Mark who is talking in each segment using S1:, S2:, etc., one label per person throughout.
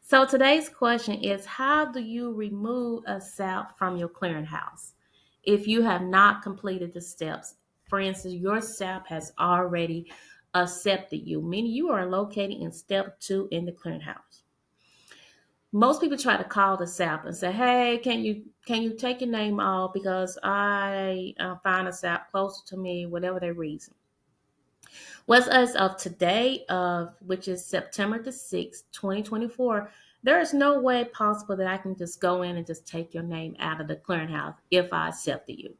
S1: So today's question is, how do you remove a SAP from your clearinghouse if you have not completed the steps? For instance, your SAP has already accepted you, meaning you are located in step 2 in the clearinghouse. Most people try to call the SAP and say, "Hey, can you take your name off because I find a SAP closer to me, whatever their reason." Was as of today, which is September the 6th, 2024, there is no way possible that I can just go in and just take your name out of the clearinghouse if I accepted you.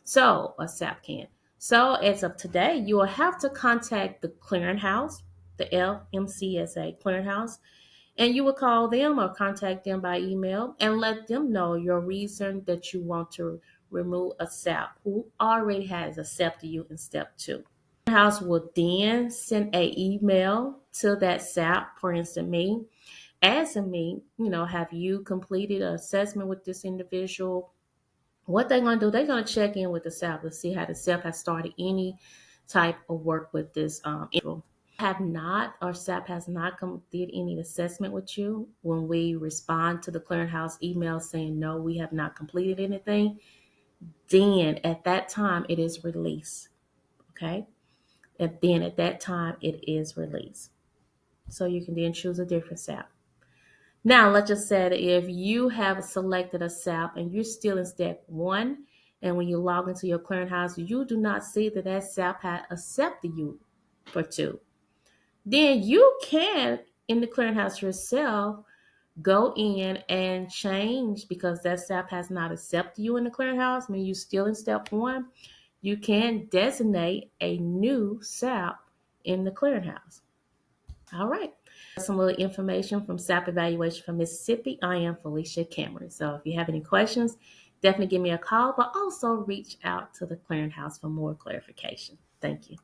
S1: So, a SAP can. So, as of today, you will have to contact the clearinghouse, the FMCSA Clearinghouse, and you will call them or contact them by email and let them know your reason that you want to remove a SAP who already has accepted you in step 2. House will then send a email to that SAP, for instance, me, asking me, have you completed an assessment with this individual? What they're going to do, they're going to check in with the SAP to see how the SAP has started any type of work with this individual. Have not, or SAP has not did any assessment with you. When we respond to the clearinghouse email saying no, we have not completed anything, then at that time it is released. Okay. And then at that time, it is released. So you can then choose a different SAP. Now, let's just say that if you have selected a SAP and you're still in step 1, and when you log into your clearinghouse, you do not see that that SAP had accepted you for 2, then you can, in the clearinghouse yourself, go in and change because that SAP has not accepted you in the clearinghouse. I mean, you're still in step 1. You can designate a new SAP in the clearinghouse. All right. Some little information from SAP Evaluation from Mississippi. I am Felicia Cameron. So if you have any questions, definitely give me a call, but also reach out to the clearinghouse for more clarification. Thank you.